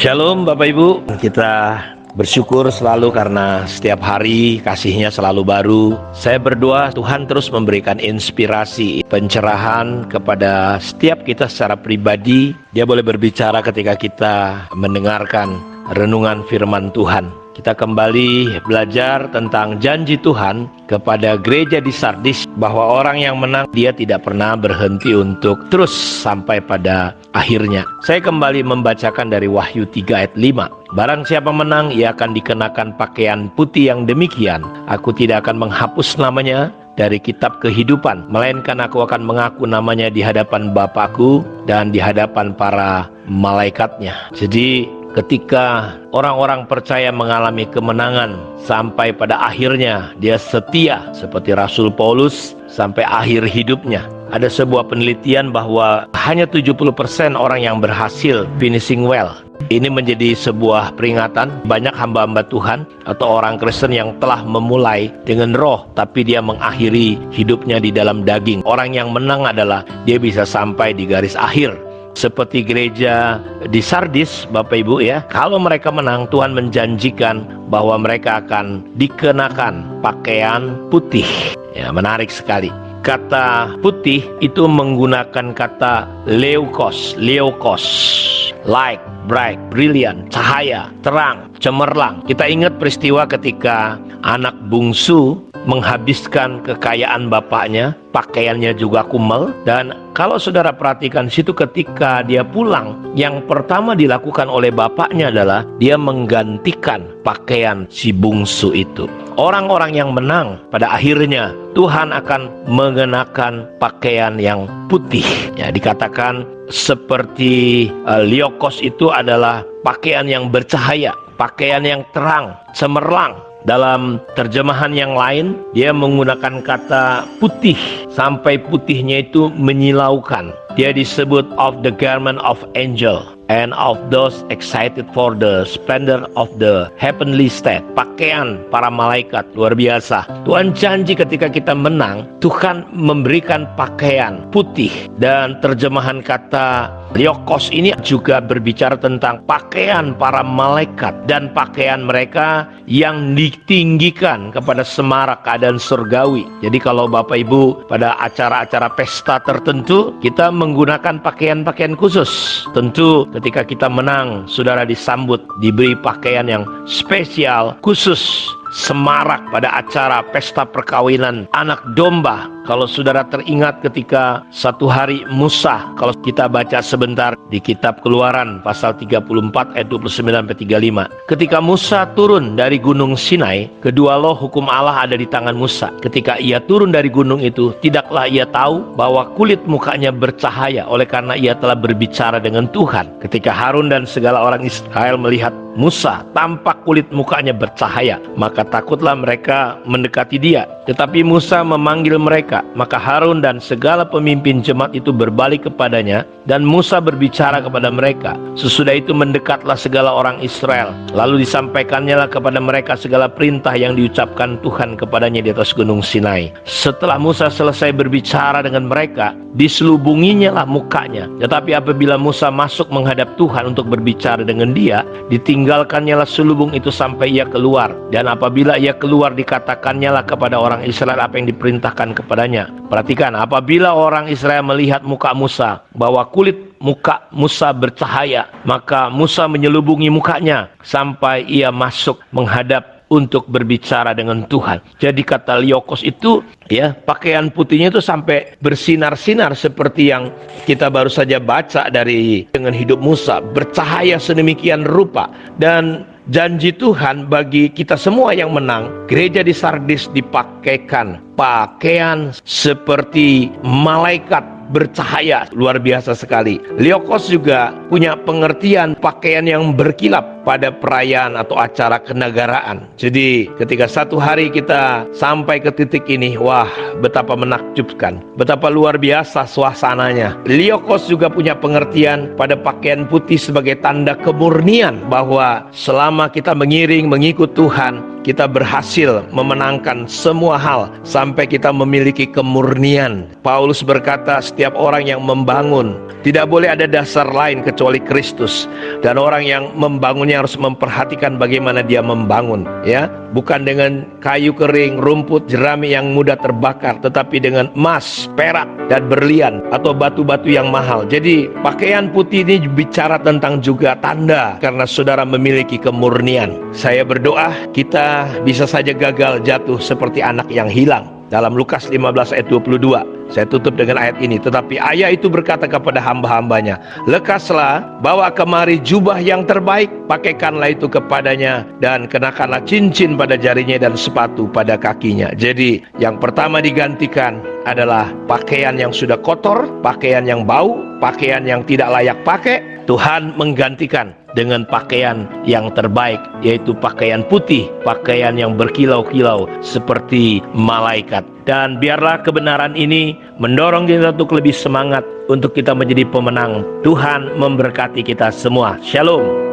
Shalom Bapak Ibu, kita bersyukur selalu karena setiap hari kasih-Nya selalu baru. Saya berdoa Tuhan terus memberikan inspirasi, pencerahan kepada setiap kita secara pribadi. Dia boleh berbicara ketika kita mendengarkan renungan firman Tuhan. Kita kembali belajar tentang janji Tuhan kepada gereja di Sardis, bahwa orang yang menang dia tidak pernah berhenti untuk terus sampai pada akhirnya. Saya kembali membacakan dari Wahyu 3 ayat 5. Barang siapa menang, ia akan dikenakan pakaian putih yang demikian. Aku tidak akan menghapus namanya dari kitab kehidupan, melainkan aku akan mengaku namanya di hadapan Bapakku dan di hadapan para malaikatnya. Jadi ketika orang-orang percaya mengalami kemenangan sampai pada akhirnya, dia setia seperti Rasul Paulus sampai akhir hidupnya. Ada sebuah penelitian bahwa hanya 70% orang yang berhasil finishing well. Ini menjadi sebuah peringatan banyak hamba-hamba Tuhan atau orang Kristen yang telah memulai dengan roh, tapi dia mengakhiri hidupnya di dalam daging. Orang yang menang adalah dia bisa sampai di garis akhir. Seperti gereja di Sardis, Bapak Ibu ya, kalau mereka menang, Tuhan menjanjikan bahwa mereka akan dikenakan pakaian putih. Ya, menarik sekali. Kata putih itu menggunakan kata leukos, light, bright, brilliant, cahaya, terang, cemerlang. Kita ingat peristiwa ketika anak bungsu menghabiskan kekayaan bapaknya, pakaiannya juga kumel. Dan kalau saudara perhatikan situ, ketika dia pulang, yang pertama dilakukan oleh bapaknya adalah dia menggantikan pakaian si bungsu itu. Orang-orang yang menang pada akhirnya Tuhan akan mengenakan pakaian yang putih. Ya, dikatakan seperti liokos itu adalah pakaian yang bercahaya, pakaian yang terang, cemerlang. Dalam terjemahan yang lain, dia menggunakan kata putih, sampai putihnya itu menyilaukan. Dia disebut of the garment of angel and of those excited for the splendor of the heavenly state. Pakaian para malaikat, luar biasa. Tuhan janji ketika kita menang, Tuhan memberikan pakaian putih. Dan terjemahan kata liokos ini juga berbicara tentang pakaian para malaikat dan pakaian mereka yang ditinggikan kepada semarak keadaan surgawi. Jadi kalau Bapak Ibu pada acara-acara pesta tertentu, kita menggunakan pakaian-pakaian khusus. Tentu ketika kita menang, saudara disambut, diberi pakaian yang spesial, khusus, semarak pada acara pesta perkawinan anak domba. Kalau saudara teringat ketika satu hari Musa, kalau kita baca sebentar di kitab Keluaran pasal 34 ayat 29-35. Ketika Musa turun dari gunung Sinai, kedua loh hukum Allah ada di tangan Musa. Ketika ia turun dari gunung itu, tidaklah ia tahu bahwa kulit mukanya bercahaya oleh karena ia telah berbicara dengan Tuhan. Ketika Harun dan segala orang Israel melihat Musa tampak kulit mukanya bercahaya, maka takutlah mereka mendekati dia. Tetapi Musa memanggil mereka, maka Harun dan segala pemimpin jemaat itu berbalik kepadanya, dan Musa berbicara kepada mereka. Sesudah itu mendekatlah segala orang Israel, lalu disampaikannya lah kepada mereka segala perintah yang diucapkan Tuhan kepadanya di atas gunung Sinai. Setelah Musa selesai berbicara dengan mereka, diselubunginya lah mukanya. Tetapi apabila Musa masuk menghadap Tuhan untuk berbicara dengan dia, ditinggalkannya lah selubung itu sampai ia keluar. Dan apabila ia keluar, dikatakannya lah kepada orang Israel apa yang diperintahkan kepadanya. Perhatikan, apabila orang Israel melihat muka Musa, bahwa kulit muka Musa bercahaya, maka Musa menyelubungi mukanya sampai ia masuk menghadap untuk berbicara dengan Tuhan. Jadi kata liokos itu ya, pakaian putihnya itu sampai bersinar-sinar seperti yang kita baru saja baca dari dengan hidup Musa, bercahaya sedemikian rupa. Dan janji Tuhan bagi kita semua yang menang, gereja di Sardis dipakaikan pakaian seperti malaikat bercahaya, luar biasa sekali. Liokos juga punya pengertian pakaian yang berkilap pada perayaan atau acara kenegaraan. Jadi ketika satu hari kita sampai ke titik ini, wah betapa menakjubkan, betapa luar biasa suasananya. Liokos juga punya pengertian pada pakaian putih sebagai tanda kemurnian, bahwa selama kita mengiring mengikut Tuhan, kita berhasil memenangkan semua hal sampai kita memiliki kemurnian. Paulus berkata, setiap orang yang membangun. Tidak boleh ada dasar lain kecuali Kristus. Dan orang yang membangunnya harus memperhatikan bagaimana dia membangun, ya. Bukan dengan kayu kering, rumput, jerami yang mudah terbakar, tetapi dengan emas, perak, dan berlian atau batu-batu yang mahal. Jadi pakaian putih ini bicara tentang juga tanda karena saudara memiliki kemurnian. Saya berdoa kita bisa saja gagal jatuh seperti anak yang hilang. Dalam Lukas 15 ayat 22, saya tutup dengan ayat ini. Tetapi ayah itu berkata kepada hamba-hambanya, lekaslah, bawa kemari jubah yang terbaik, pakaikanlah itu kepadanya, dan kenakanlah cincin pada jarinya dan sepatu pada kakinya. Jadi yang pertama digantikan adalah pakaian yang sudah kotor, pakaian yang bau, pakaian yang tidak layak pakai. Tuhan menggantikan dengan pakaian yang terbaik, yaitu pakaian putih, pakaian yang berkilau-kilau seperti malaikat. Dan biarlah kebenaran ini mendorong kita untuk lebih semangat untuk kita menjadi pemenang. Tuhan memberkati kita semua. Shalom.